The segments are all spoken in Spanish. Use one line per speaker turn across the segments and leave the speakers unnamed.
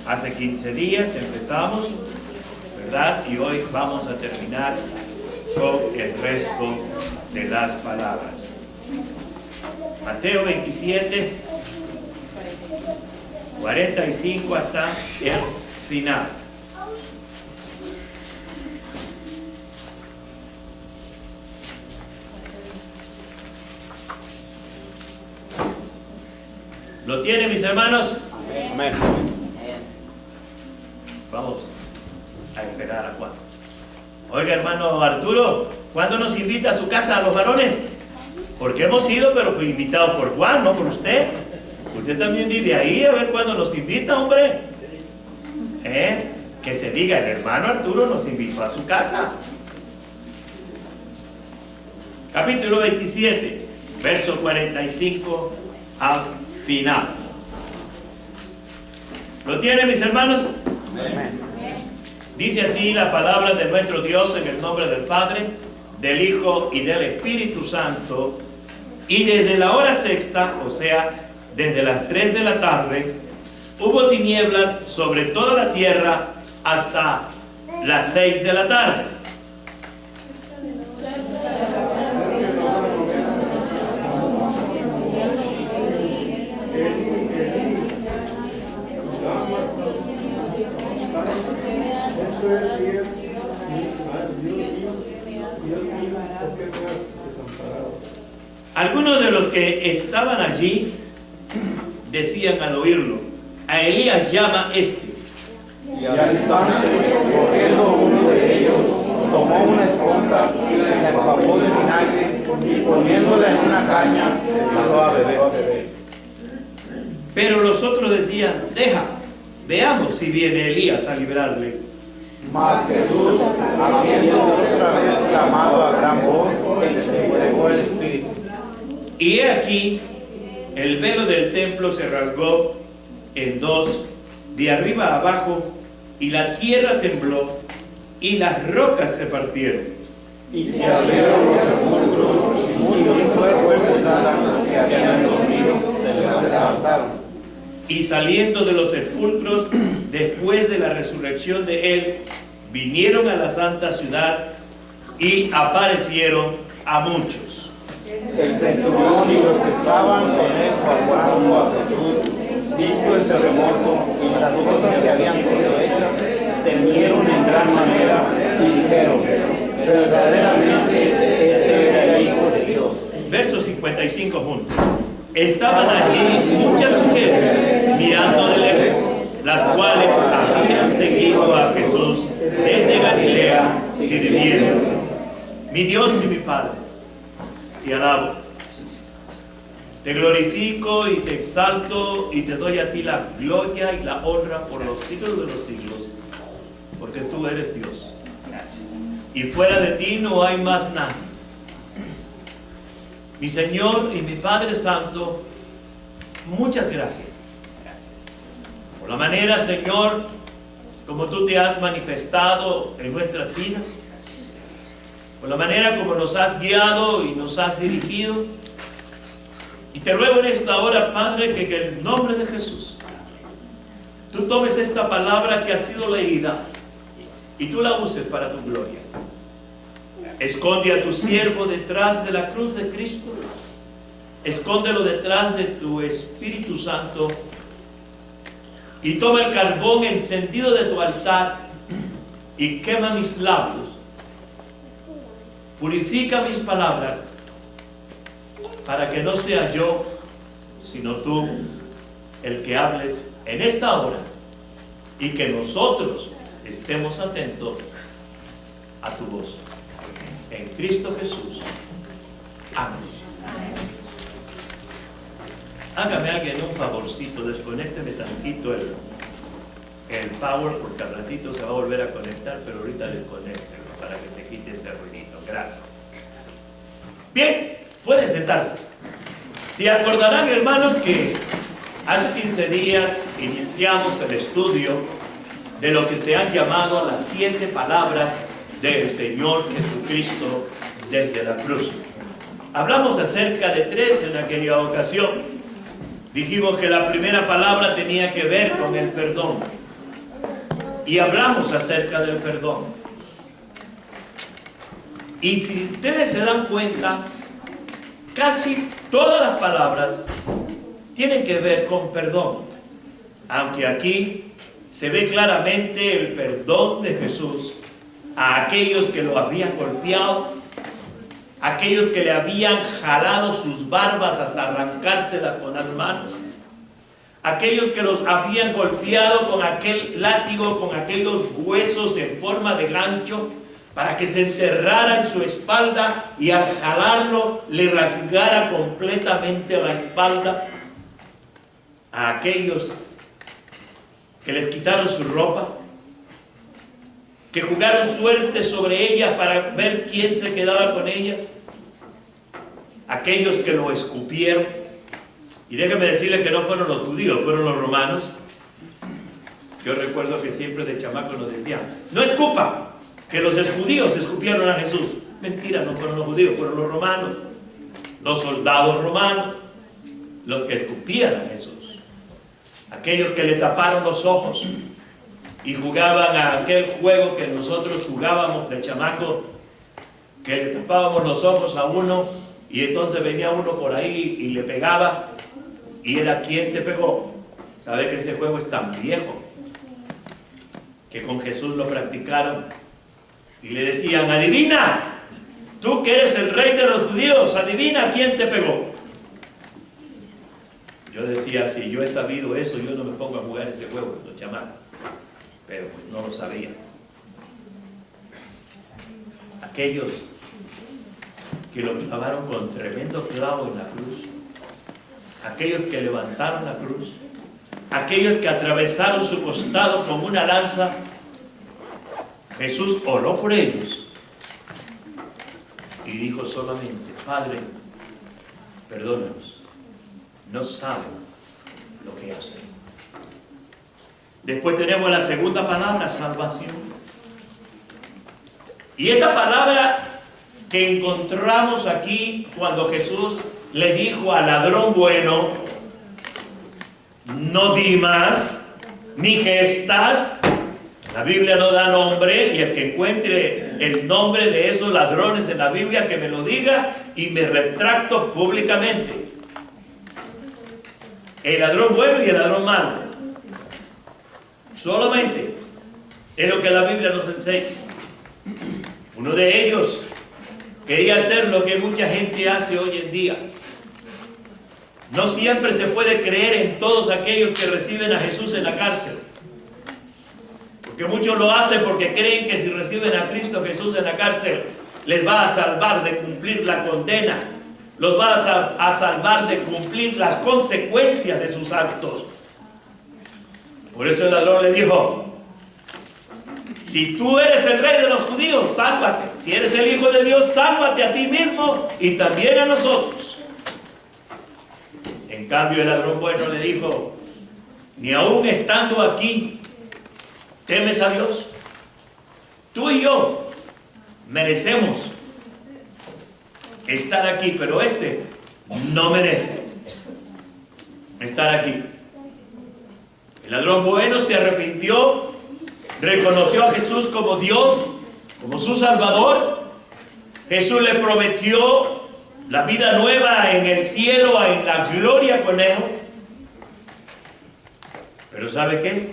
Hace 15 días empezamos, ¿verdad? Y hoy vamos a terminar con el resto de las palabras. Mateo 27, 45 hasta el final. ¿Lo tienen, mis hermanos?
Amén.
Vamos a esperar a Juan. Oiga, hermano Arturo, ¿cuándo nos invita a su casa a los varones? Porque hemos ido, pero invitados por Juan, no por usted. Usted también vive ahí, a ver cuándo nos invita, hombre. Que se diga, el hermano Arturo nos invitó a su casa. Capítulo 27, verso 45 al final. ¿Lo tienen, mis hermanos?
Amén.
Dice así la palabra de nuestro Dios en el nombre del Padre, del Hijo y del Espíritu Santo. Y desde la hora sexta, o sea, desde las 3 de la tarde, hubo tinieblas sobre toda la tierra hasta las 6 de la tarde. Algunos de los que estaban allí decían al oírlo: a Elías llama este.
Y al instante, corriendo uno de ellos, tomó una esponja y la empapó de vinagre y poniéndola en una caña, la dio a beber.
Pero los otros decían: deja, veamos si viene Elías a librarle.
Mas Jesús, habiendo otra vez clamado a gran voz, entregó el Espíritu.
Y he aquí, el velo del templo se rasgó en dos, de arriba a abajo, y la tierra tembló, y las rocas se partieron.
Y se abrieron los sepulcros, y muchos cuerpos que habían dormido se levantaron.
Y saliendo de los sepulcros, después de la resurrección de él, vinieron a la santa ciudad y aparecieron a muchos.
El centurión y los que estaban con él aguardando a Jesús, visto el terremoto y las cosas que habían sido hechas, temieron en gran manera y dijeron: verdaderamente este era el Hijo de Dios.
Verso 55 juntos. Estaban allí muchas mujeres mirando de lejos, las cuales habían seguido a Jesús desde Galilea, sirviendo. Mi Dios y mi Padre, te alabo, te glorifico y te exalto y te doy a ti la gloria y la honra por los siglos de los siglos, porque tú eres Dios. Y fuera de ti no hay más nadie. Mi Señor y mi Padre Santo, muchas gracias por la manera, Señor, como tú te has manifestado en nuestras vidas, por la manera como nos has guiado y nos has dirigido. Y te ruego en esta hora, Padre, que en el nombre de Jesús tú tomes esta palabra que ha sido leída y tú la uses para tu gloria. Esconde a tu siervo detrás de la cruz de Cristo. Escóndelo detrás de tu Espíritu Santo. Y toma el carbón encendido de tu altar y quema mis labios. Purifica mis palabras para que no sea yo, sino tú el que hables en esta hora y que nosotros estemos atentos a tu voz. En Cristo Jesús. Amén. Hágame alguien un favorcito, desconécteme tantito el power, porque al ratito se va a volver a conectar, pero ahorita desconéctelo para que se quite ese ruidito. Gracias. Bien, pueden sentarse. Si acordarán, hermanos, que hace 15 días iniciamos el estudio de lo que se han llamado las 7 palabras del Señor Jesucristo desde la cruz. Hablamos acerca de 3 en aquella ocasión. Dijimos que la primera palabra tenía que ver con el perdón. Y hablamos acerca del perdón. Y si ustedes se dan cuenta, casi todas las palabras tienen que ver con perdón. Aunque aquí se ve claramente el perdón de Jesús a aquellos que lo habían golpeado, aquellos que le habían jalado sus barbas hasta arrancárselas con las manos, aquellos que los habían golpeado con aquel látigo, con aquellos huesos en forma de gancho, para que se enterrara en su espalda y al jalarlo le rasgara completamente la espalda, a aquellos que les quitaron su ropa, que jugaron suerte sobre ellas para ver quién se quedaba con ellas, aquellos que lo escupieron. Y déjenme decirles que no fueron los judíos, fueron los romanos. Yo recuerdo que siempre de chamaco nos decían, no escupa, que los judíos escupieron a Jesús. Mentira, no fueron los judíos, fueron los romanos, los soldados romanos, los que escupían a Jesús. Aquellos que le taparon los ojos y jugaban a aquel juego que nosotros jugábamos de chamaco, que le tapábamos los ojos a uno y entonces venía uno por ahí y le pegaba y era quien te pegó. ¿Sabe que ese juego es tan viejo que con Jesús lo practicaron? Y le decían, adivina, tú que eres el rey de los judíos, adivina quién te pegó. Yo decía, si yo he sabido eso, yo no me pongo a jugar ese juego, los chamacos. Pero pues no lo sabía. Aquellos que lo clavaron con tremendo clavo en la cruz, aquellos que levantaron la cruz, aquellos que atravesaron su costado con una lanza, Jesús oró por ellos y dijo solamente, Padre, perdónanos, no saben lo que hacen. Después tenemos la segunda palabra, salvación. Y esta palabra que encontramos aquí cuando Jesús le dijo al ladrón bueno, no dimas ni gestas. La Biblia no da nombre, y el que encuentre el nombre de esos ladrones en la Biblia que me lo diga y me retracto públicamente. El ladrón bueno y el ladrón malo. Solamente es lo que la Biblia nos enseña. Uno de ellos quería hacer lo que mucha gente hace hoy en día. No siempre se puede creer en todos aquellos que reciben a Jesús en la cárcel. Porque muchos lo hacen porque creen que si reciben a Cristo Jesús en la cárcel, les va a salvar de cumplir la condena. Los va a salvar de cumplir las consecuencias de sus actos. Por eso el ladrón le dijo, si tú eres el rey de los judíos, sálvate. Si eres el Hijo de Dios, sálvate a ti mismo y también a nosotros. En cambio el ladrón bueno le dijo, ni aún estando aquí, ¿temes a Dios? Tú y yo merecemos estar aquí, pero este no merece estar aquí. El ladrón bueno se arrepintió, reconoció a Jesús como Dios, como su Salvador. Jesús le prometió la vida nueva en el cielo, en la gloria con él. Pero ¿sabe qué?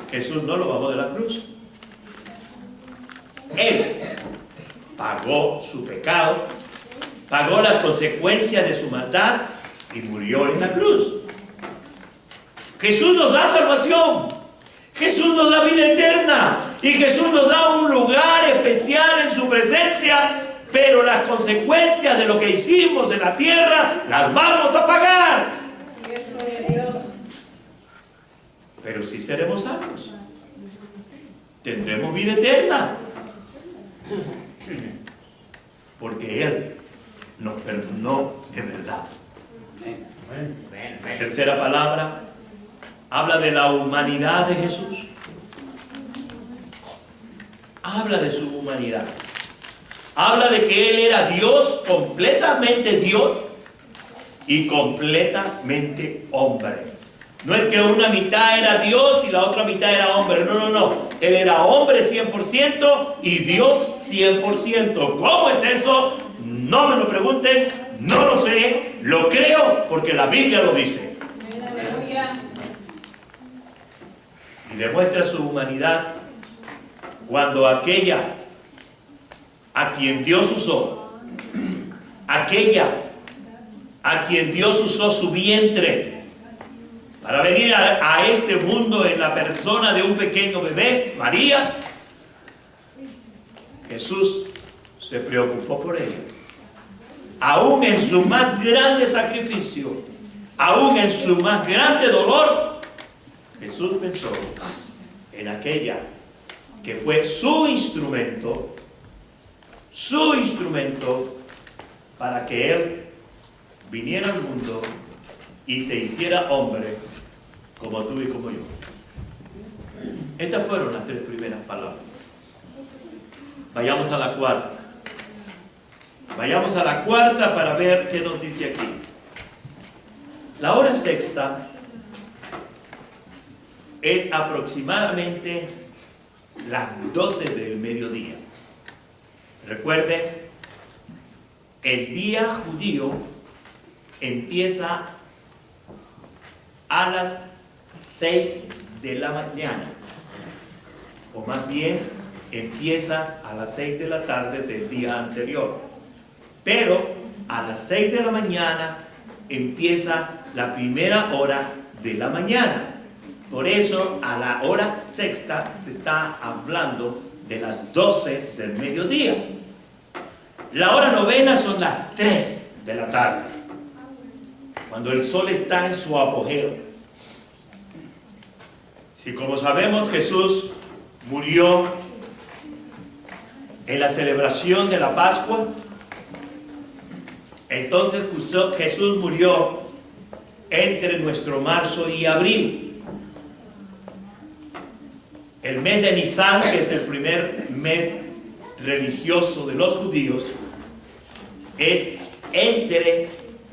Jesús no lo bajó de la cruz. Él pagó su pecado, pagó las consecuencias de su maldad y murió en la cruz. Jesús nos da salvación, Jesús nos da vida eterna y Jesús nos da un lugar especial en su presencia, pero las consecuencias de lo que hicimos en la tierra las vamos a pagar. Pero sí seremos salvos, tendremos vida eterna, porque Él nos perdonó de verdad. La tercera palabra habla de la humanidad de Jesús. Habla de su humanidad. Habla de que Él era Dios, completamente Dios, y completamente hombre. No es que una mitad era Dios y la otra mitad era hombre. No. Él era hombre 100% y Dios 100%. ¿Cómo es eso? No me lo pregunten, no lo sé. Lo creo porque la Biblia lo dice. Y demuestra su humanidad cuando aquella a quien Dios usó, aquella a quien Dios usó su vientre para venir a este mundo en la persona de un pequeño bebé, María, Jesús se preocupó por ella. Aún en su más grande sacrificio, aún en su más grande dolor, Jesús pensó en aquella que fue su instrumento para que Él viniera al mundo y se hiciera hombre como tú y como yo. Estas fueron las 3 primeras palabras. Vayamos a la cuarta. Vayamos a la cuarta para ver qué nos dice aquí. La hora sexta es aproximadamente las 12 del mediodía. Recuerde, el día judío empieza a las 6 de la mañana, o más bien empieza a las 6 de la tarde del día anterior, pero a las 6 de la mañana empieza la primera hora de la mañana. Por eso a la hora sexta se está hablando de las 12 del mediodía. La hora novena son las 3 de la tarde, cuando el sol está en su apogeo. Si como sabemos Jesús murió en la celebración de la Pascua, entonces Jesús murió entre nuestro marzo y abril. El mes de Nisan, que es el primer mes religioso de los judíos, es entre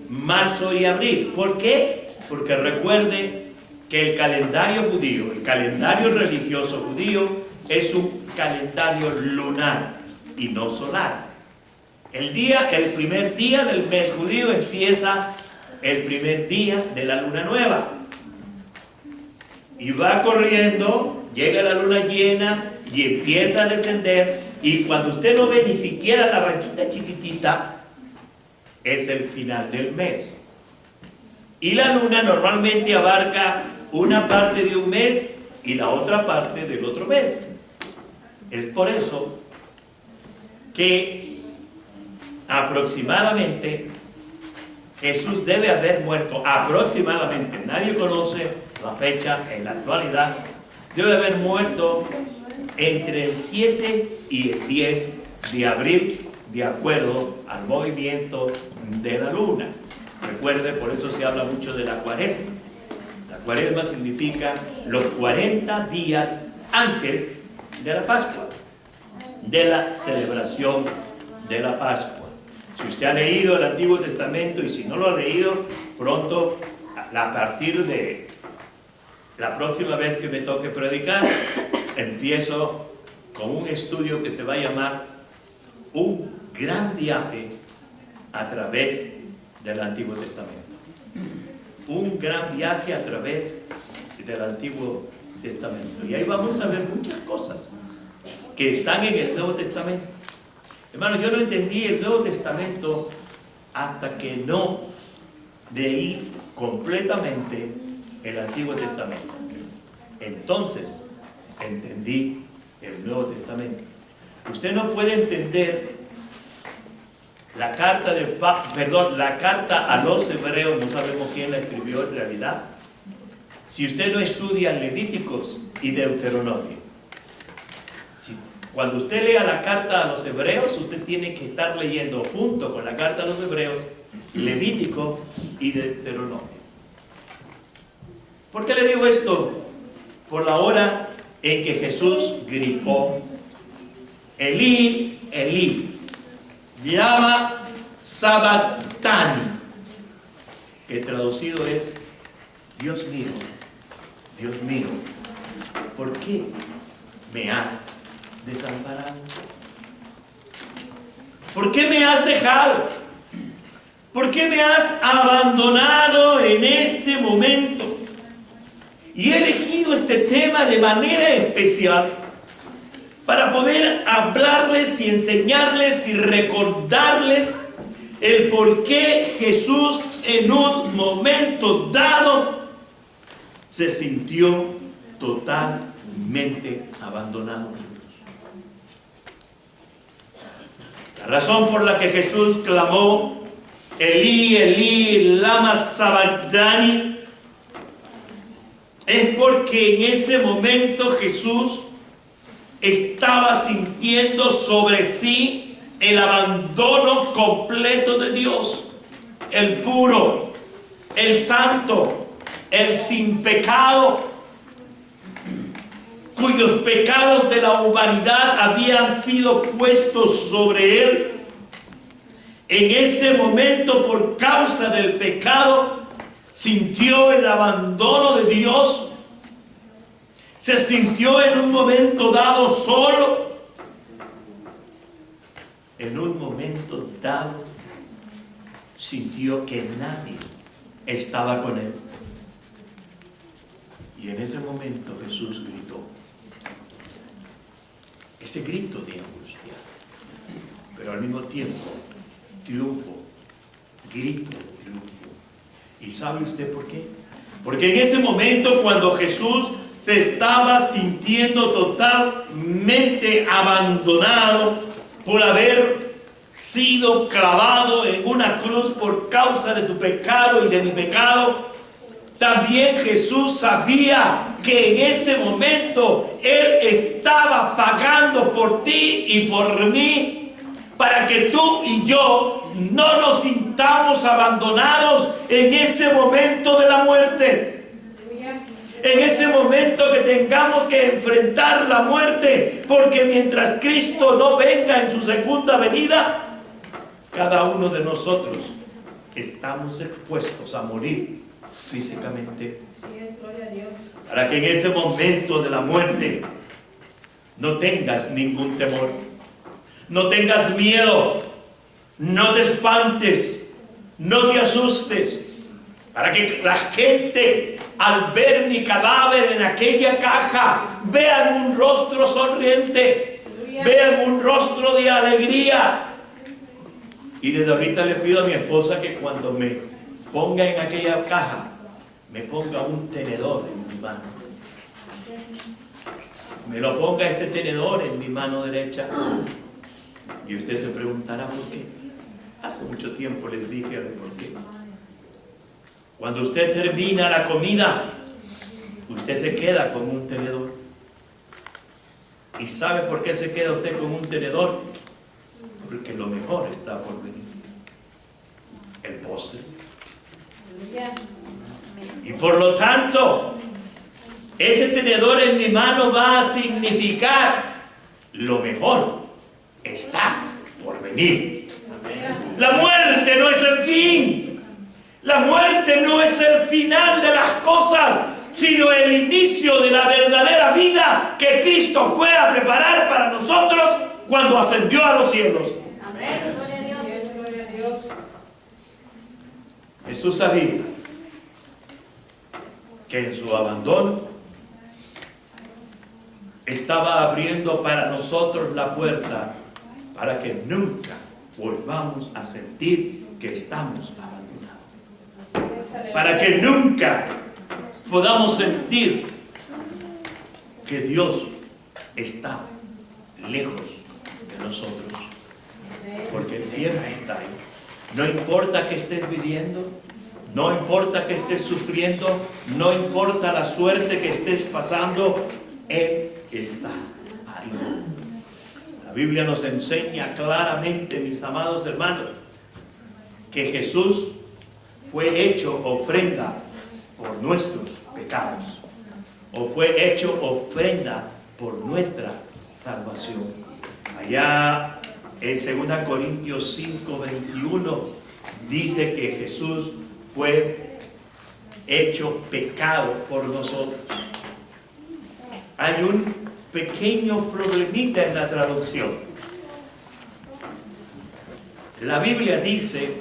marzo y abril. ¿Por qué? Porque recuerde que el calendario judío, el calendario religioso judío, es un calendario lunar y no solar. El primer día del mes judío empieza el primer día de la luna nueva. Y va corriendo, llega la luna llena y empieza a descender. Y cuando usted no ve ni siquiera la rayita chiquitita, es el final del mes. Y la luna normalmente abarca una parte de un mes y la otra parte del otro mes. Es por eso que aproximadamente Jesús debe haber muerto, aproximadamente, nadie conoce la fecha en la actualidad, debe haber muerto entre el 7 y el 10 de abril, de acuerdo al movimiento de la luna. Recuerde, por eso se habla mucho de la cuaresma. La cuaresma significa los 40 días antes de la Pascua, de la celebración de la Pascua. Si usted ha leído el Antiguo Testamento y si no lo ha leído, pronto, a partir de la próxima vez que me toque predicar, empiezo con un estudio que se va a llamar Un gran viaje a través del Antiguo Testamento. Un gran viaje a través del Antiguo Testamento. Y ahí vamos a ver muchas cosas que están en el Nuevo Testamento. Hermanos, yo no entendí el Nuevo Testamento hasta que no leí completamente el Antiguo Testamento. Entonces entendí el Nuevo Testamento. Usted no puede entender la carta a los hebreos, no sabemos quién la escribió en realidad, si usted no estudia Levíticos y Deuteronomio. Cuando usted lea la carta a los hebreos, usted tiene que estar leyendo junto con la carta a los hebreos Levítico y Deuteronomio. ¿Por qué le digo esto? Por la hora en que Jesús gritó: Elí, Elí, lama sabactani. que traducido es: Dios mío, ¿por qué me has desamparado? ¿Por qué me has dejado? ¿Por qué me has abandonado en este momento? Y he elegido este tema de manera especial para poder hablarles y enseñarles y recordarles el por qué Jesús en un momento dado se sintió totalmente abandonado. La razón por la que Jesús clamó: Elí, Elí, lama sabactani, es porque en ese momento Jesús estaba sintiendo sobre sí el abandono completo de Dios, el puro, el santo, el sin pecado, cuyos pecados de la humanidad habían sido puestos sobre él. En ese momento, por causa del pecado, sintió el abandono de Dios. Se sintió en un momento dado solo. En un momento dado sintió que nadie estaba con él. Y en ese momento Jesús gritó. Ese grito de angustia, pero al mismo tiempo triunfo, grito de triunfo. ¿Y sabe usted por qué? Porque en ese momento, cuando Jesús se estaba sintiendo totalmente abandonado por haber sido clavado en una cruz por causa de tu pecado y de mi pecado, también Jesús sabía que en ese momento Él estaba pagando por ti y por mí, para que tú y yo no nos sintamos abandonados en ese momento de la muerte. En ese momento que tengamos que enfrentar la muerte, porque mientras Cristo no venga en su segunda venida, cada uno de nosotros estamos expuestos a morir físicamente. Para que en ese momento de la muerte no tengas ningún temor, no tengas miedo, no te espantes, no te asustes. Para que la gente, al ver mi cadáver en aquella caja, vean un rostro sonriente, vean un rostro de alegría. Y desde ahorita le pido a mi esposa que cuando me ponga en aquella caja, me ponga un tenedor en mi mano. Me lo ponga este tenedor en mi mano derecha. Y usted se preguntará por qué. Hace mucho tiempo les dije el por qué. Cuando usted termina la comida, usted se queda con un tenedor. ¿Y sabe por qué se queda usted con un tenedor? Porque lo mejor está por venir. El postre. Y por lo tanto, ese tenedor en mi mano va a significar lo mejor está por venir. La muerte no es el fin. La muerte no es el final de las cosas, sino el inicio de la verdadera vida que Cristo fue a preparar para nosotros cuando ascendió a los cielos.
Amén. Gloria a Dios. Gloria a Dios.
Jesús sabía que en su abandono estaba abriendo para nosotros la puerta para que nunca volvamos a sentir que estamos abandonados. Para que nunca podamos sentir que Dios está lejos de nosotros. Porque Él siempre está ahí. No importa que estés viviendo, no importa que estés sufriendo, no importa la suerte que estés pasando, Él está ahí. La Biblia nos enseña claramente, mis amados hermanos, que Jesús fue hecho ofrenda por nuestros pecados, o fue hecho ofrenda por nuestra salvación. Allá en 2 Corintios 5:21 dice que Jesús fue hecho pecado por nosotros. Hay un pequeño problemita en la traducción. La Biblia dice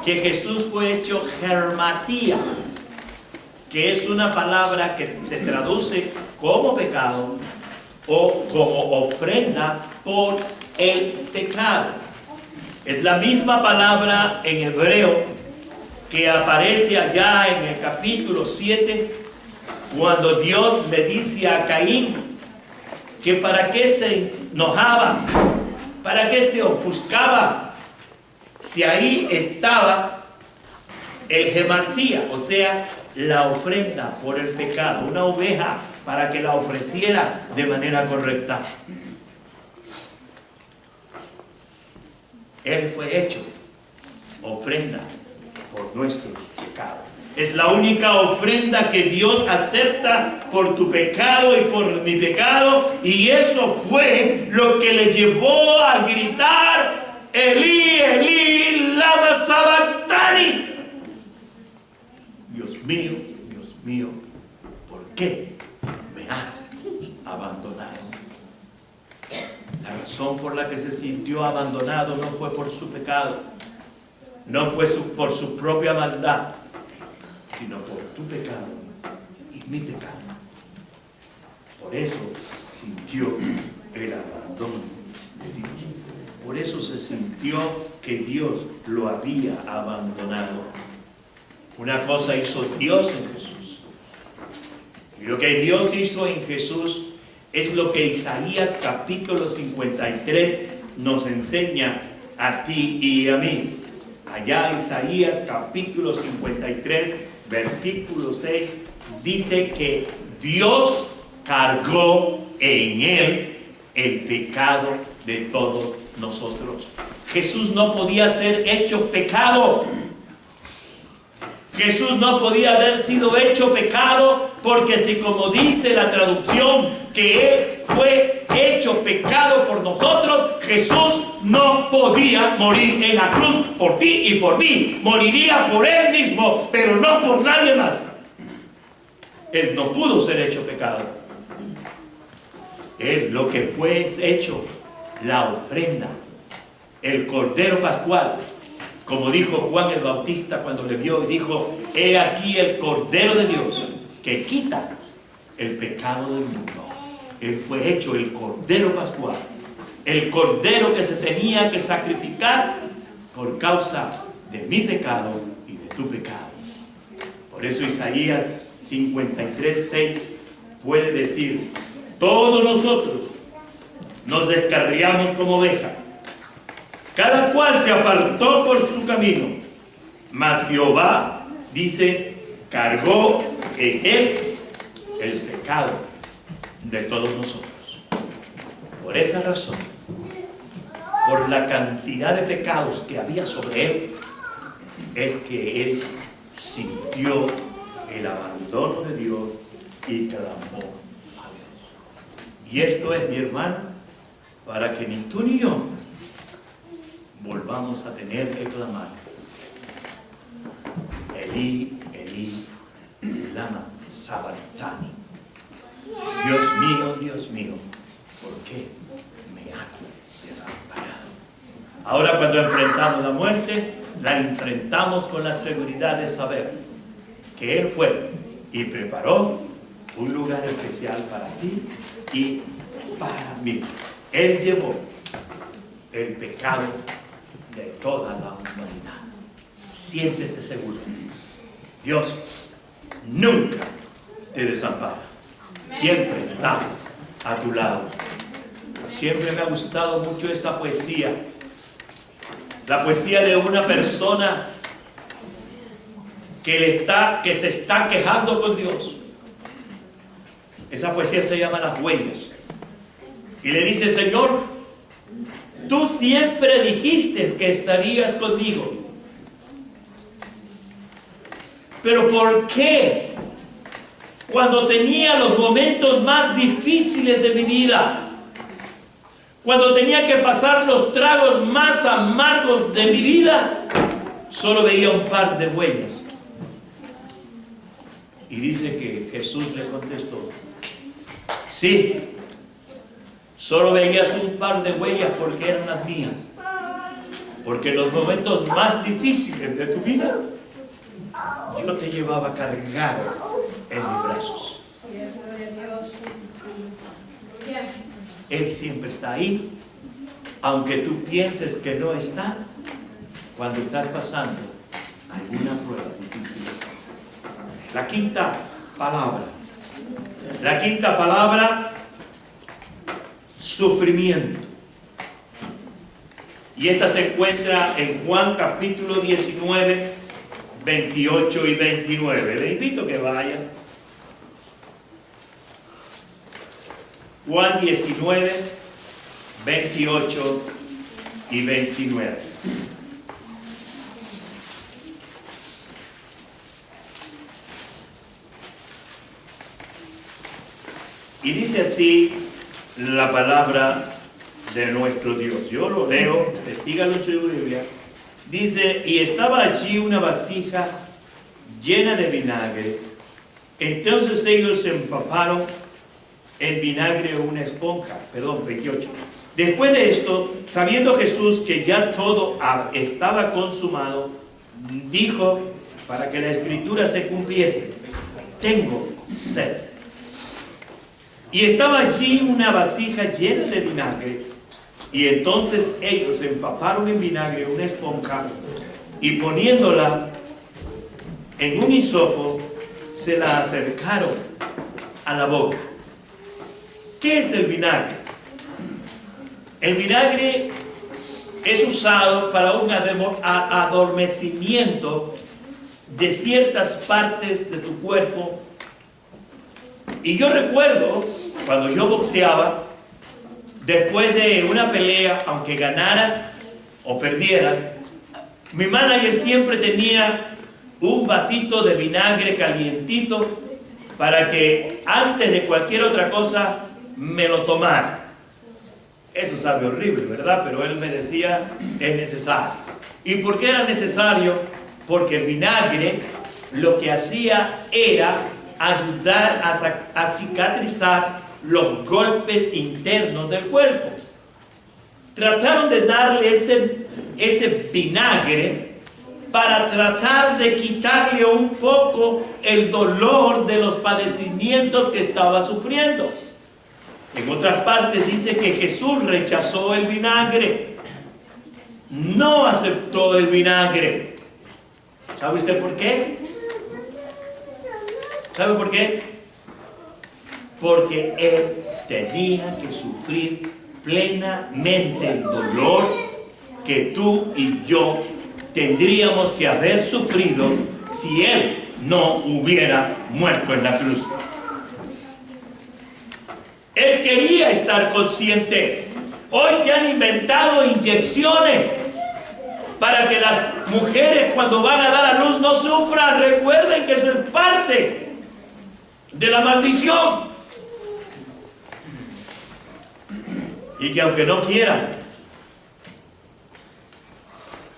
que Jesús fue hecho germatía, que es una palabra que se traduce como pecado o como ofrenda por el pecado. Es la misma palabra en hebreo que aparece allá en el capítulo 7, cuando Dios le dice a Caín que para qué se enojaba, para qué se ofuscaba, si ahí estaba el gemartía, o sea, la ofrenda por el pecado, una oveja para que la ofreciera de manera correcta. Él fue hecho ofrenda por nuestros pecados. Es la única ofrenda que Dios acepta por tu pecado y por mi pecado, y eso fue lo que le llevó a gritar: Elí, Elí, lama sabactani. Dios mío, ¿por qué me has abandonado? La razón por la que se sintió abandonado no fue por su pecado, no fue por su propia maldad, sino por tu pecado y mi pecado. Por eso sintió el abandono de Dios. Por eso se sintió que Dios lo había abandonado. Una cosa hizo Dios en Jesús. Y lo que Dios hizo en Jesús es lo que Isaías capítulo 53 nos enseña a ti y a mí. Allá Isaías capítulo 53, versículo 6, dice que Dios cargó en él el pecado de todos nosotros. Jesús no podía ser hecho pecado. Jesús no podía haber sido hecho pecado, porque si, como dice la traducción, que Él fue hecho pecado por nosotros, Jesús no podía morir en la cruz por ti y por mí. Moriría por Él mismo, pero no por nadie más. Él no pudo ser hecho pecado. Él lo que fue es hecho la ofrenda, el Cordero Pascual. Como dijo Juan el Bautista cuando le vio y dijo: he aquí el Cordero de Dios que quita el pecado del mundo. Él fue hecho el Cordero Pascual, el Cordero que se tenía que sacrificar por causa de mi pecado y de tu pecado. Por eso Isaías 53:6 puede decir: todos nosotros nos descarriamos como oveja, cada cual se apartó por su camino, mas Jehová, dice, cargó en él el pecado de todos nosotros. Por esa razón, por la cantidad de pecados que había sobre él, es que él sintió el abandono de Dios y clamó a Dios. Y esto es, mi hermano, para que ni tú ni yo volvamos a tener que clamar: Elí, Elí, lama sabactani. Dios mío, ¿por qué me has desamparado? Ahora, cuando enfrentamos la muerte, la enfrentamos con la seguridad de saber que Él fue y preparó un lugar especial para ti y para mí. Él llevó el pecado de toda la humanidad. Siéntete seguro. Dios nunca te desampara. Siempre está a tu lado. Siempre me ha gustado mucho esa poesía. La poesía de una persona que se está quejando con Dios. Esa poesía se llama Las Huellas. Y le dice: Señor, tú siempre dijiste que estarías conmigo. Pero ¿por qué? Cuando tenía los momentos más difíciles de mi vida, cuando tenía que pasar los tragos más amargos de mi vida, solo veía un par de huellas. Y dice que Jesús le contestó, sí, solo veías un par de huellas porque eran las mías. Porque en los momentos más difíciles de tu vida, yo te llevaba cargado en mis brazos. Él siempre está ahí, aunque tú pienses que no está, cuando estás pasando alguna prueba difícil. La quinta palabra, sufrimiento. Y esta se encuentra en Juan capítulo 19, 28 y 29. Le invito a que vaya. Juan 19, 28 y 29. Y dice así la palabra de nuestro Dios. Yo lo leo, sígalo en su Biblia. Dice, y estaba allí una vasija llena de vinagre. Entonces ellos se empaparon en vinagre una esponja. 28. Después de esto, sabiendo Jesús que ya todo estaba consumado, dijo, para que la escritura se cumpliese, tengo sed. Y estaba allí una vasija llena de vinagre. Y entonces ellos empaparon en vinagre una esponja y poniéndola en un hisopo, se la acercaron a la boca. ¿Qué es el vinagre? El vinagre es usado para un adormecimiento de ciertas partes de tu cuerpo. Y yo recuerdo cuando yo boxeaba, después de una pelea, aunque ganaras o perdieras, mi manager siempre tenía un vasito de vinagre calientito para que antes de cualquier otra cosa me lo tomara. Eso sabe horrible, ¿verdad? Pero él me decía, es necesario. ¿Y por qué era necesario? Porque el vinagre lo que hacía era ayudar a cicatrizar los golpes internos del cuerpo. Trataron de darle ese vinagre para tratar de quitarle un poco el dolor de los padecimientos que estaba sufriendo. En otras partes dice que Jesús rechazó el vinagre, no aceptó el vinagre. ¿Sabe usted por qué? ¿Sabe por qué? Porque Él tenía que sufrir plenamente el dolor que tú y yo tendríamos que haber sufrido si Él no hubiera muerto en la cruz. Él quería estar consciente. Hoy se han inventado inyecciones para que las mujeres cuando van a dar a luz no sufran. Recuerden que eso es parte de la maldición. Y que aunque no quieran,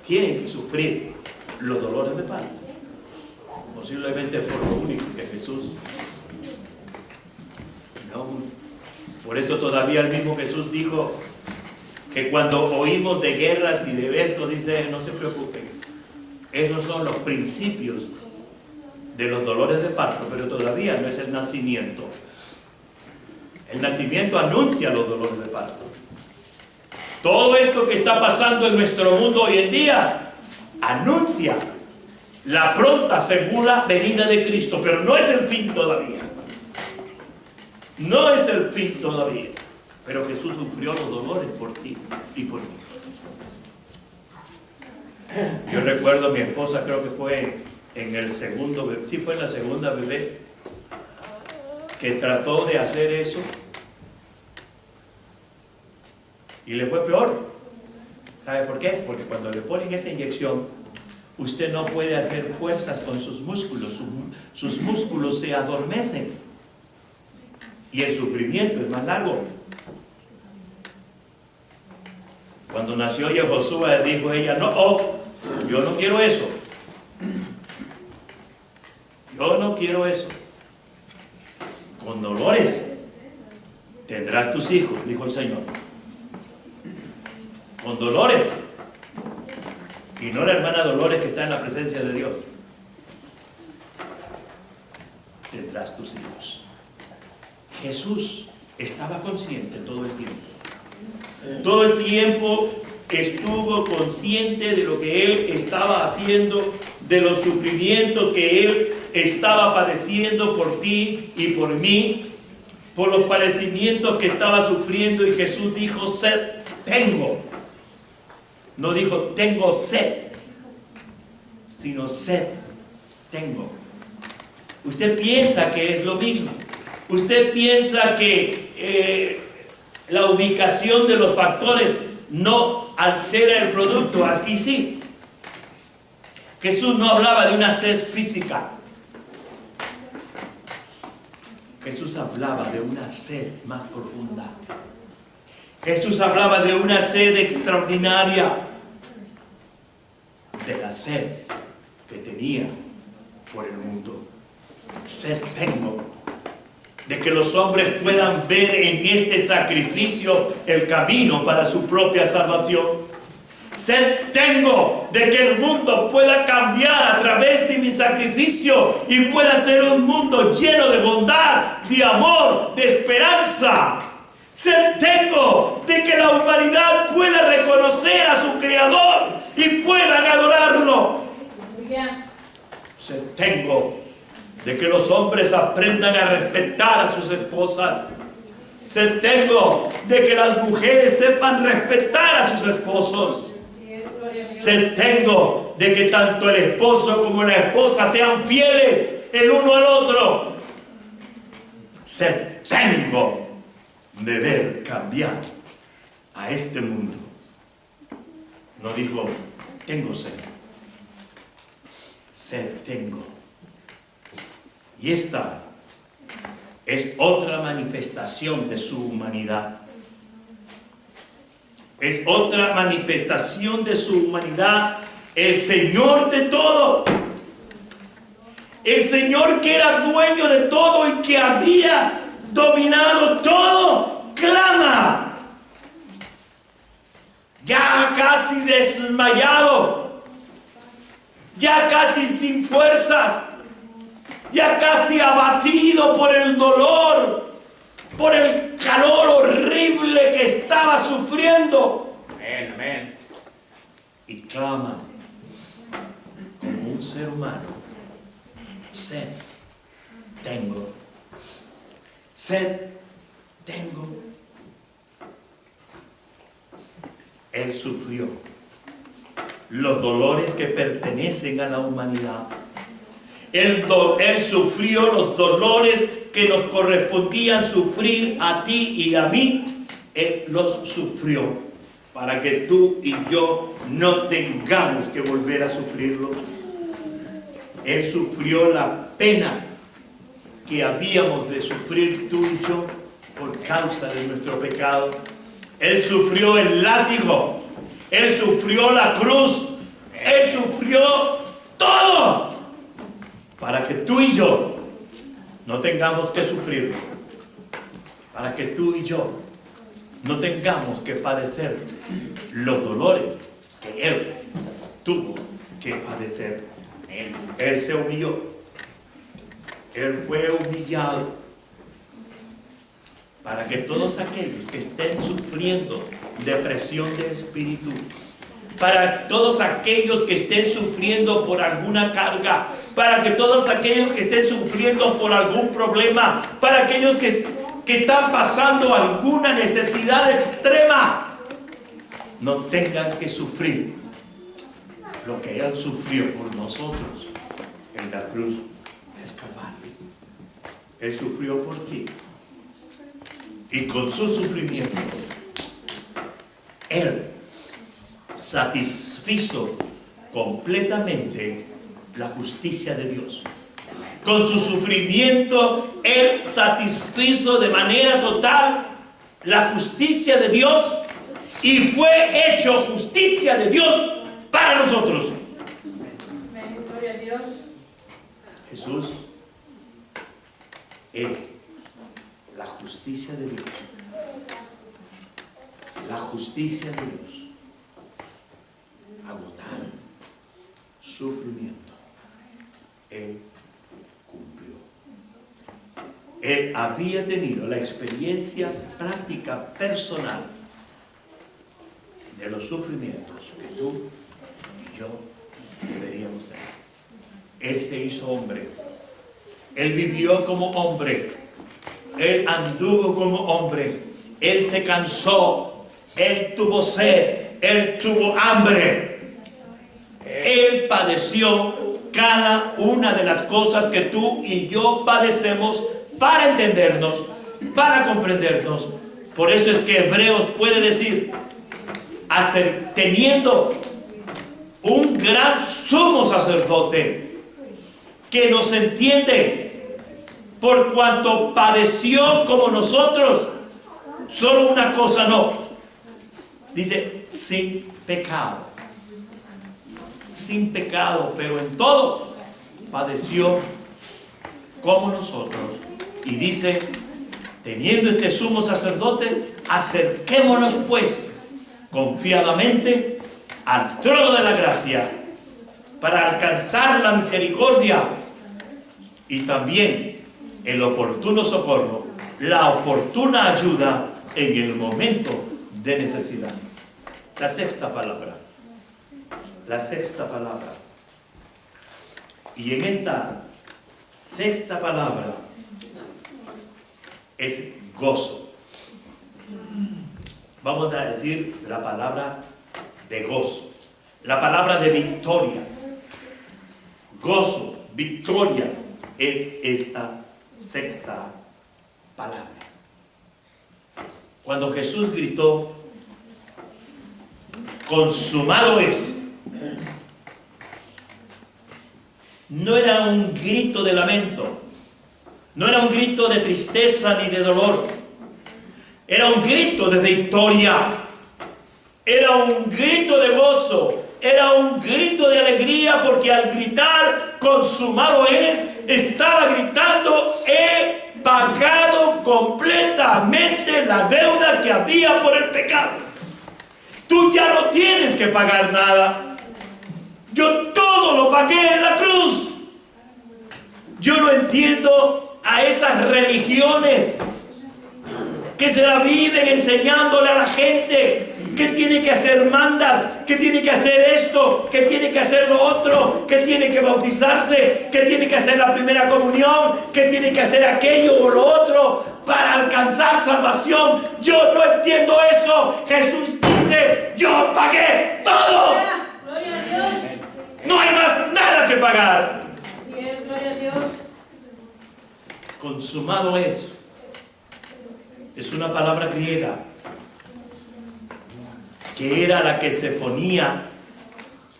tienen que sufrir los dolores de parto. Posiblemente por lo único que Jesús no. Por eso todavía el mismo Jesús dijo que cuando oímos de guerras y de esto, dice, no se preocupen. Esos son los principios de los dolores de parto, pero todavía no es el nacimiento. El nacimiento anuncia los dolores de parto. Todo esto que está pasando en nuestro mundo hoy en día anuncia la pronta segura venida de Cristo, pero no es el fin todavía. No es el fin todavía. Pero Jesús sufrió los dolores por ti y por mí. Yo recuerdo a mi esposa, creo que fue en el segundo bebé, sí fue en la segunda bebé, que trató de hacer eso y le fue peor. ¿Sabe por qué? Porque cuando le ponen esa inyección, usted no puede hacer fuerzas con sus músculos. Sus músculos se adormecen y el sufrimiento es más largo. Cuando nació Yehoshua, dijo ella, no, yo no quiero eso. Yo no quiero eso. Con dolores tendrás tus hijos, dijo el Señor. Con dolores. Y no la hermana Dolores que está en la presencia de Dios. Tendrás tus hijos. Jesús estaba consciente todo el tiempo. Todo el tiempo estuvo consciente de lo que Él estaba haciendo, de los sufrimientos que Él estaba padeciendo por ti y por mí, por los padecimientos que estaba sufriendo. Y Jesús dijo: sed tengo. No dijo tengo sed, sino sed tengo. Usted piensa que es lo mismo. Usted piensa que la ubicación de los factores no altera el producto. Aquí sí. Jesús no hablaba de una sed física. Jesús hablaba de una sed más profunda. Jesús hablaba de una sed extraordinaria, de la sed que tenía por el mundo. Sed tengo de que los hombres puedan ver en este sacrificio el camino para su propia salvación. Sed tengo de que el mundo pueda cambiar a través de mi sacrificio y pueda ser un mundo lleno de bondad, de amor, de esperanza. Sed tengo de que la humanidad pueda reconocer a su Creador y puedan adorarlo. Sed tengo de que los hombres aprendan a respetar a sus esposas. Sed tengo de que las mujeres sepan respetar a sus esposos. Sed tengo de que tanto el esposo como la esposa sean fieles el uno al otro. Sed tengo de ver cambiar a este mundo. No dijo tengo sed. Sed tengo. Y esta es otra manifestación de su humanidad. Es otra manifestación de su humanidad. El Señor de todo. El Señor que era dueño de todo y que había dominado todo, clama. Ya casi desmayado. Ya casi sin fuerzas. Ya casi abatido por el dolor, por el calor horrible que estaba sufriendo.
Amén, amén.
Y clama como un ser humano: sed tengo. Sed tengo. Él sufrió los dolores que pertenecen a la humanidad. Él sufrió los dolores que nos correspondían sufrir a ti y a mí. Él los sufrió para que tú y yo no tengamos que volver a sufrirlo. Él sufrió la pena que habíamos de sufrir tú y yo por causa de nuestro pecado. Él sufrió el látigo. Él sufrió la cruz. Él sufrió todo para que tú y yo no tengamos que sufrirlo, para que tú y yo no tengamos que padecer los dolores que Él tuvo que padecer. Él se humilló. Él fue humillado para que todos aquellos que estén sufriendo depresión de espíritu, para todos aquellos que estén sufriendo por alguna carga, para que todos aquellos que estén sufriendo por algún problema, para aquellos que están pasando alguna necesidad extrema, no tengan que sufrir lo que Él sufrió por nosotros en la cruz del Calvario. Él sufrió por ti. Y con su sufrimiento, Él satisfizo completamente la justicia de Dios. Con su sufrimiento, Él satisfizo de manera total la justicia de Dios y fue hecho justicia de Dios para nosotros.
Gloria a Dios.
Jesús es la justicia de Dios. La justicia de Dios. Agotar sufrimiento. Él cumplió. Él había tenido la experiencia práctica personal de los sufrimientos que tú y yo deberíamos tener. Él se hizo hombre. Él vivió como hombre. Él anduvo como hombre. Él se cansó. Él tuvo sed. Él tuvo hambre. Él padeció cada una de las cosas que tú y yo padecemos para entendernos, para comprendernos. Por eso es que Hebreos puede decir, teniendo un gran sumo sacerdote que nos entiende por cuanto padeció como nosotros, solo una cosa no, dice sin pecado, sin pecado, pero en todo padeció como nosotros. Y dice, teniendo este sumo sacerdote, acerquémonos pues confiadamente al trono de la gracia para alcanzar la misericordia y también el oportuno socorro, la oportuna ayuda en el momento de necesidad. La sexta palabra. La sexta palabra. Y en esta sexta palabra es gozo. Vamos a decir la palabra de gozo, la palabra de victoria. Gozo, victoria es esta sexta palabra. Cuando Jesús gritó, consumado es, no era un grito de lamento, no era un grito de tristeza ni de dolor, era un grito de victoria, era un grito de gozo, era un grito de alegría, porque al gritar consumado es, estaba gritando, he pagado completamente la deuda que había por el pecado. Tú ya no tienes que pagar nada. Yo todo lo pagué en la cruz. Yo no entiendo a esas religiones que se la viven enseñándole a la gente que tiene que hacer mandas, que tiene que hacer esto, que tiene que hacer lo otro, que tiene que bautizarse, que tiene que hacer la primera comunión, que tiene que hacer aquello o lo otro para alcanzar salvación. Yo no entiendo eso. Jesús dice, yo pagué todo.
Gloria a Dios.
No hay más nada que pagar.
Así es, gloria a Dios.
Consumado es. Es una palabra griega que era la que se ponía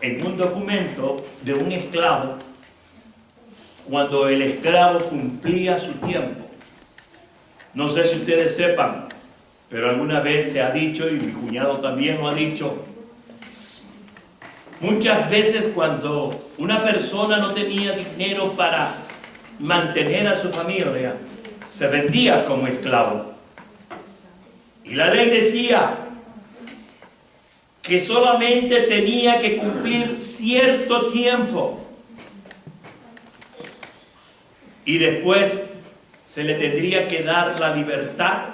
en un documento de un esclavo cuando el esclavo cumplía su tiempo. No sé si ustedes sepan, pero alguna vez se ha dicho, y mi cuñado también lo ha dicho, muchas veces cuando una persona no tenía dinero para mantener a su familia, se vendía como esclavo. Y la ley decía que solamente tenía que cumplir cierto tiempo y después se le tendría que dar la libertad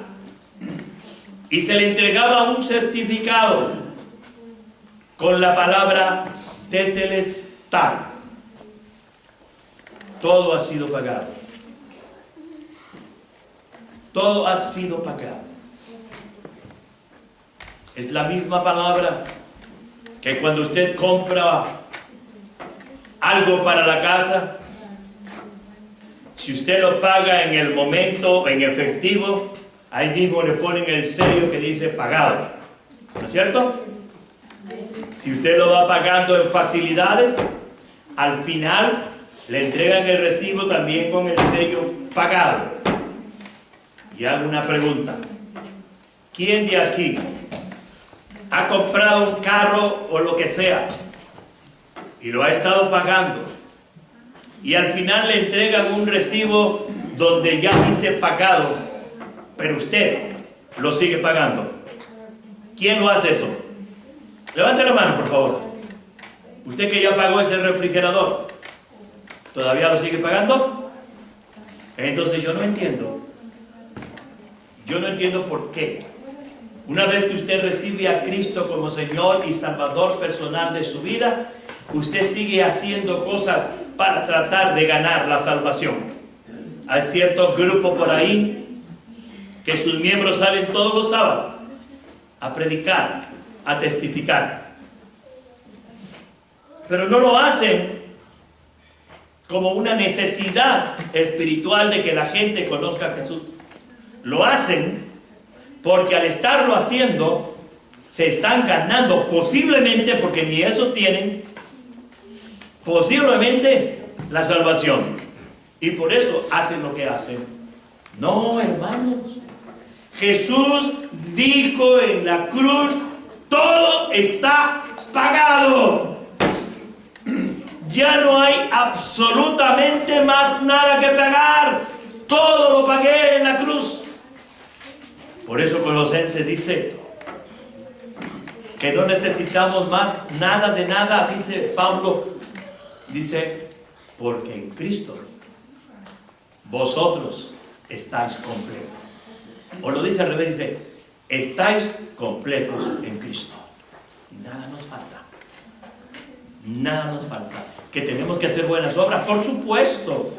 y se le entregaba un certificado con la palabra tetelestai. Todo ha sido pagado. Todo ha sido pagado. Es la misma palabra que cuando usted compra algo para la casa, si usted lo paga en el momento, en efectivo, ahí mismo le ponen el sello que dice pagado. ¿No es cierto? Si usted lo va pagando en facilidades, al final le entregan el recibo también con el sello pagado. Y hago una pregunta. ¿Quién de aquí ha comprado un carro o lo que sea y lo ha estado pagando y al final le entregan un recibo donde ya dice pagado, pero usted lo sigue pagando. ¿Quién lo hace eso? Levante la mano, por favor. Usted que ya pagó ese refrigerador, ¿todavía lo sigue pagando? Entonces yo no entiendo. Yo no entiendo por qué. Una vez que usted recibe a Cristo como Señor y Salvador personal de su vida, usted sigue haciendo cosas para tratar de ganar la salvación. Hay cierto grupo por ahí que sus miembros salen todos los sábados a predicar, a testificar. Pero no lo hacen como una necesidad espiritual de que la gente conozca a Jesús. Lo hacen porque al estarlo haciendo se están ganando, posiblemente, porque ni eso tienen, posiblemente la salvación. Y por eso hacen lo que hacen. No, hermanos. Jesús dijo en la cruz, todo está pagado. Ya no hay absolutamente más nada que pagar. Todo lo pagué en la cruz. Por eso Colosenses dice que no necesitamos más nada de nada, dice Pablo. Dice, porque en Cristo vosotros estáis completos. O lo dice al revés, dice, estáis completos en Cristo. Nada nos falta. Nada nos falta. Que tenemos que hacer buenas obras, por supuesto.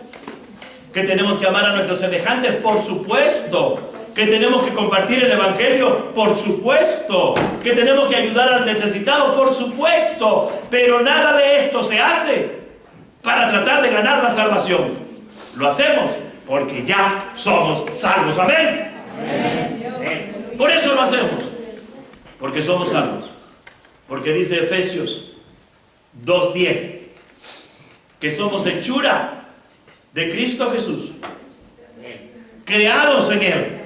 Que tenemos que amar a nuestros semejantes, por supuesto. Que tenemos que compartir el Evangelio, por supuesto. Que tenemos que ayudar al necesitado, por supuesto. Pero nada de esto se hace para tratar de ganar la salvación. Lo hacemos porque ya somos salvos. Amén. Amén. Por eso lo hacemos. Porque somos salvos. Porque dice Efesios 2:10 que somos hechura de Cristo Jesús, creados en Él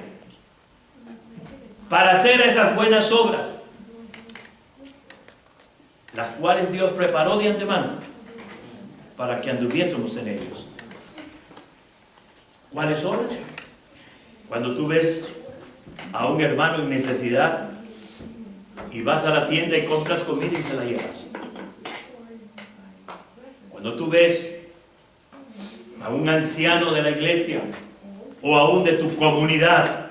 para hacer esas buenas obras, las cuales Dios preparó de antemano para que anduviésemos en ellos. ¿Cuáles obras? Cuando tú ves a un hermano en necesidad y vas a la tienda y compras comida y se la llevas. Cuando tú ves a un anciano de la iglesia o aún de tu comunidad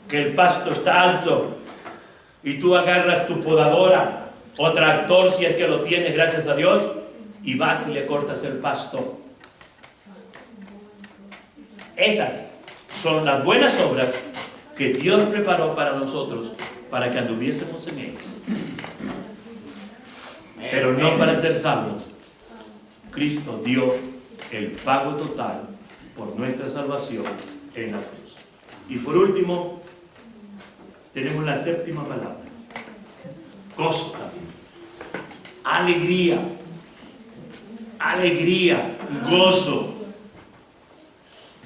que el pasto está alto y tú agarras tu podadora o tractor, si es que lo tienes, gracias a Dios, y vas y le cortas el pasto. Esas son las buenas obras que Dios preparó para nosotros, para que anduviésemos en ellas. Pero no para ser salvos. Cristo dio el pago total por nuestra salvación en la cruz. Y por último, tenemos la séptima palabra. Gozo también. Alegría. Alegría. Gozo.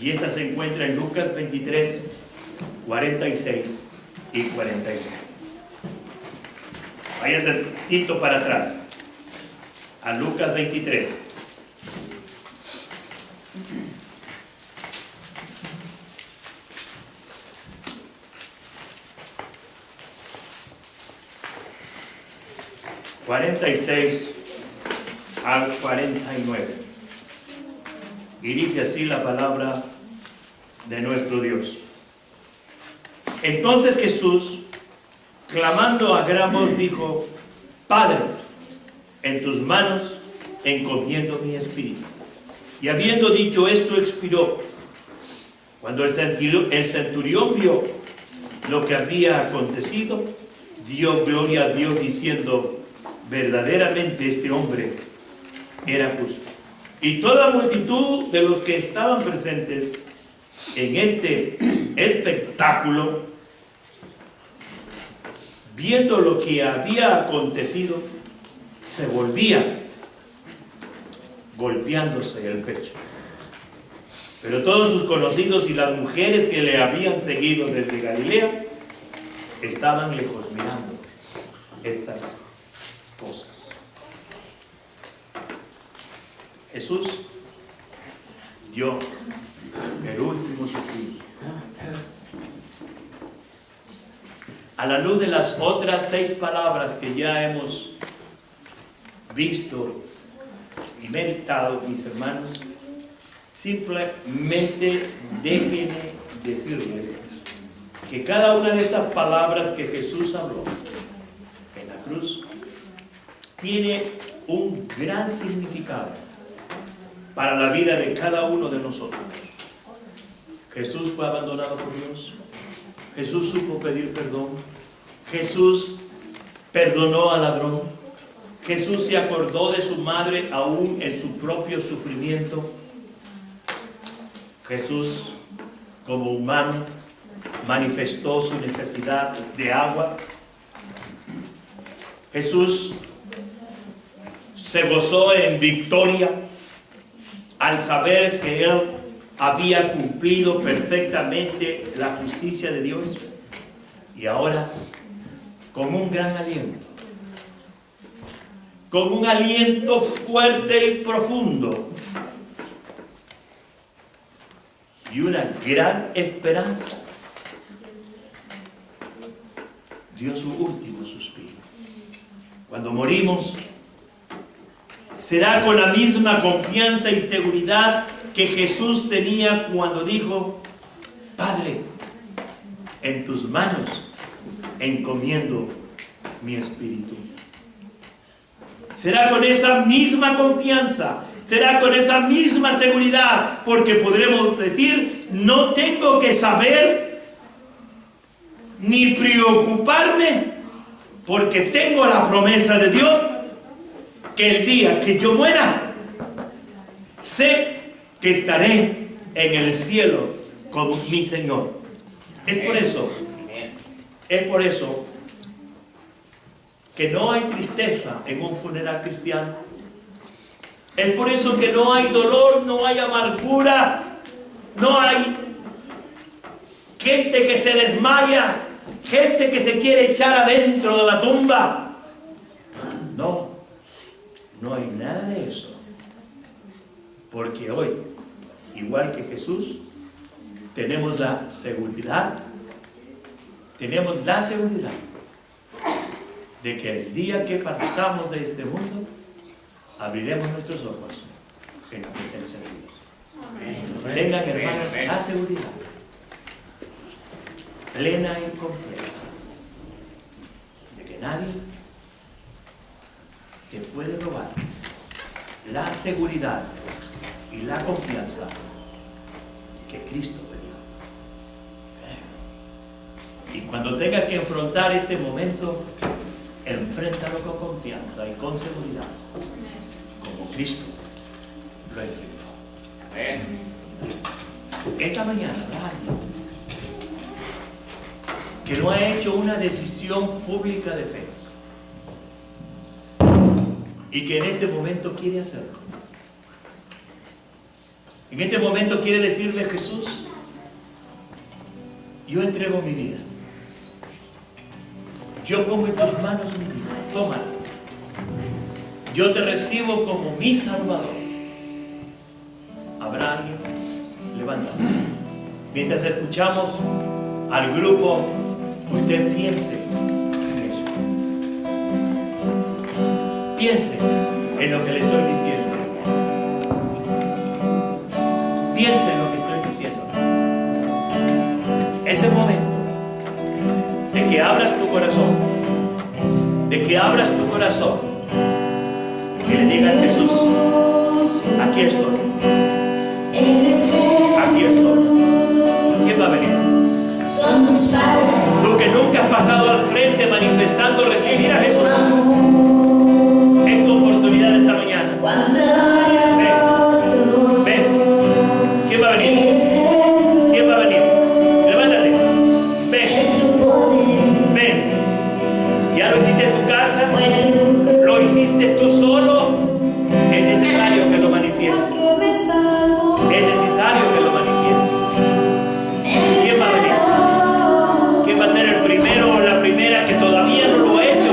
Y esta se encuentra en Lucas 23, 46 y 49. Vaya tantito para atrás. A Lucas 23. (46 al 49). Y dice así la palabra de nuestro Dios. Entonces Jesús, clamando a gran voz, dijo: Padre, en tus manos encomiendo mi espíritu. Y habiendo dicho esto, expiró. Cuando el centurión vio lo que había acontecido, dio gloria a Dios diciendo: verdaderamente este hombre era justo. Y toda multitud de los que estaban presentes en este espectáculo, viendo lo que había acontecido, se volvían golpeándose el pecho. Pero todos sus conocidos y las mujeres que le habían seguido desde Galilea estaban lejos mirando estas cosas. Jesús dio el último suspiro. A la luz de las otras 6 palabras que ya hemos visto y meditado, mis hermanos, simplemente déjenme decirles que cada una de estas palabras que Jesús habló en la cruz tiene un gran significado para la vida de cada uno de nosotros. Jesús fue abandonado por Dios. Jesús supo pedir perdón. Jesús perdonó al ladrón. Jesús se acordó de su madre aún en su propio sufrimiento. Jesús, como humano, manifestó su necesidad de agua. Jesús se gozó en victoria al saber que Él había cumplido perfectamente la justicia de Dios. Y ahora, con un gran aliento, con un aliento fuerte y profundo, y una gran esperanza, dio su último suspiro. Cuando morimos, será con la misma confianza y seguridad que Jesús tenía cuando dijo: Padre, en tus manos encomiendo mi espíritu. Será con esa misma confianza, será con esa misma seguridad, porque podremos decir: no tengo que saber ni preocuparme, porque tengo la promesa de Dios que el día que yo muera, sé que estaré en el cielo con mi Señor. Es por eso que no hay tristeza en un funeral cristiano. Es por eso que no hay dolor, no hay amargura, no hay gente que se desmaya, gente que se quiere echar adentro de la tumba. No hay nada de eso. Porque hoy, igual que Jesús, tenemos la seguridad de que el día que partamos de este mundo, abriremos nuestros ojos en la presencia de Dios. Amén. Tengan, hermanos, la seguridad plena y completa de que nadie te puede robar la seguridad y la confianza que Cristo te dio. Y cuando tengas que enfrentar ese momento, enfréntalo con confianza y con seguridad, como Cristo lo enfrentó. Amén. Esta mañana habrá alguien que no ha hecho una decisión pública de fe y que en este momento quiere hacerlo. En este momento quiere decirle: Jesús, yo entrego mi vida. Yo pongo en tus manos mi vida. Tómala. Yo te recibo como mi Salvador. ¿Habrá alguien? Levanta. Mientras escuchamos al grupo, usted piense en eso. Piense en lo que le estoy diciendo. Piense en lo que estoy diciendo. Ese momento de que abras tu corazón, que le digas: Jesús, aquí estoy. Aquí estoy. ¿Quién va a venir?
Son tus padres.
Tú que nunca has pasado al frente manifestando recibir a Jesús, es tu oportunidad esta mañana. Ven. ¿Quién va a venir? ¿Quién va a venir? Levántate. Ven. Ya lo hiciste en tu casa. Lo hiciste tú solo. Es necesario que lo manifiestes. Es necesario que lo manifiestes. ¿Quién va a venir? ¿Quién va a ser el primero o la primera que todavía no lo ha hecho?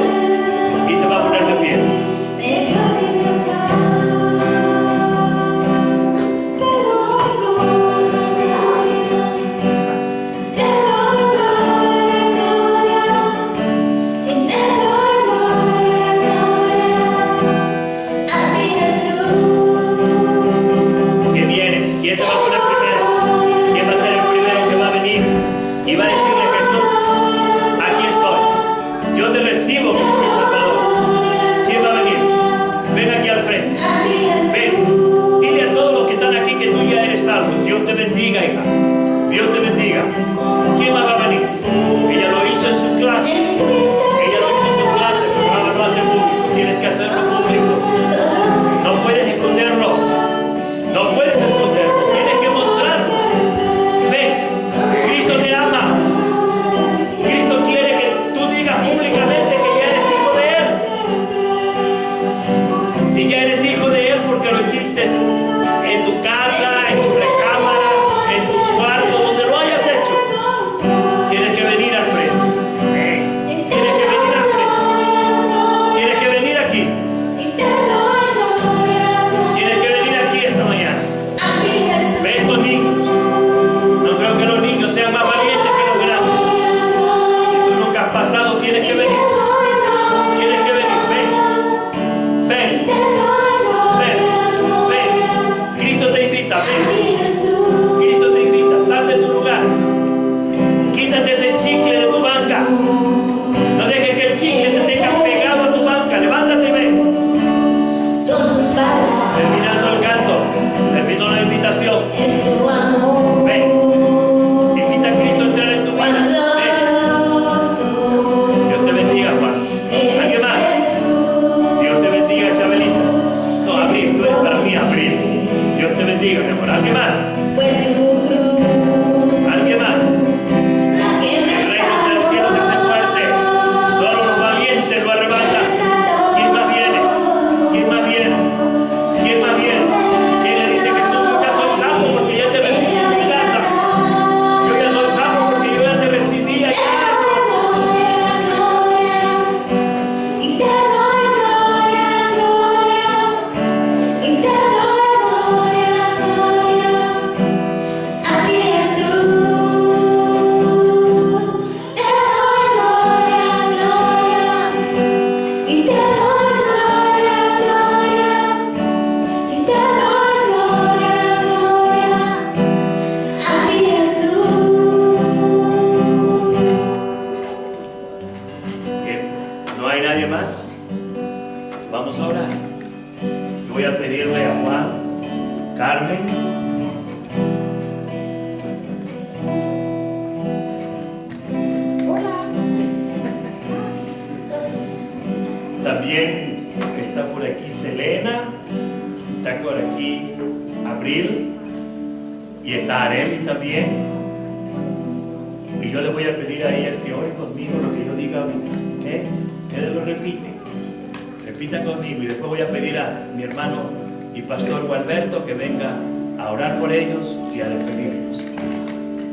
También está por aquí Selena, está por aquí Abril y está Areli también. Y yo les voy a pedir a ellas que oren conmigo lo que yo diga ahorita. Ustedes lo repiten. Repitan conmigo y después voy a pedir a mi hermano y pastor Gualberto que venga a orar por ellos y a despedirlos.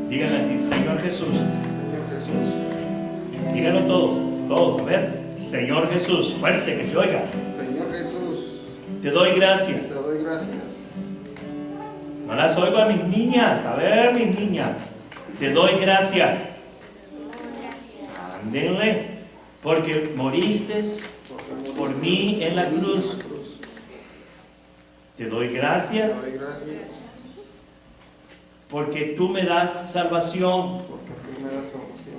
Digan así: Señor Jesús.
Señor Jesús.
Díganlo todos, a ver. Señor Jesús, fuerte, que se oiga.
Señor Jesús.
Te doy gracias.
Te doy gracias.
No las oigo a mis niñas. A ver, mis niñas. Te doy gracias. Ándenle. Porque moriste por mí en la cruz. Te doy gracias.
Te doy gracias.
Porque tú me das salvación.
Porque tú me das salvación.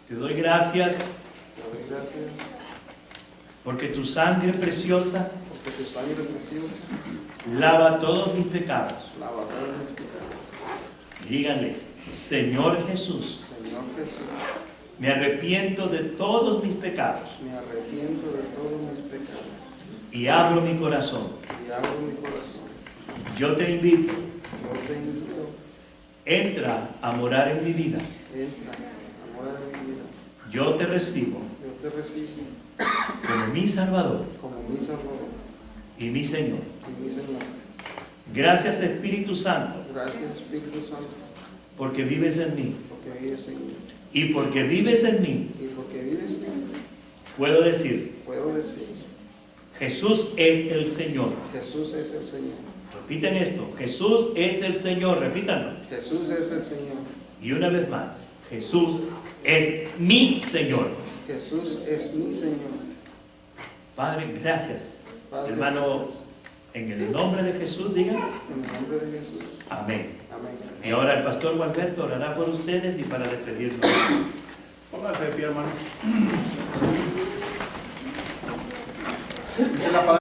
Te doy gracias.
Te doy gracias.
Porque tu sangre preciosa
Porque tu sangre preciosa
lava todos mis pecados.
lava todos mis pecados.
Díganle: Señor Jesús,
Señor Jesús.
me arrepiento de todos mis pecados
Me arrepiento de todos mis pecados.
y abro mi corazón.
Y abro mi corazón.
Yo te invito,
Yo te invito.
entra a morar en mi vida.
Entra a morar en mi vida.
Yo te recibo
Yo te recibo
como mi Salvador
como mi Salvador
y mi Señor.
y mi Señor.
Gracias, Espíritu Santo,
Gracias, Espíritu Santo,
porque vives en mí.
porque vives en mí.
Y porque vives en mí,
Y porque vives en mí,
puedo decir:
puedo decir:
Jesús es el Señor.
Jesús es el Señor.
Repiten esto: Jesús es el Señor. Repítanlo.
Jesús es el Señor.
Y una vez más: Jesús es mi Señor.
Jesús es mi Señor.
Padre, gracias.
Padre,
Hermano,
gracias.
en el nombre de Jesús, digan
En el nombre de Jesús.
amén.
Amén.
Y ahora el pastor Gualberto orará por ustedes y para despedirnos.
Póngase de pie, hermano.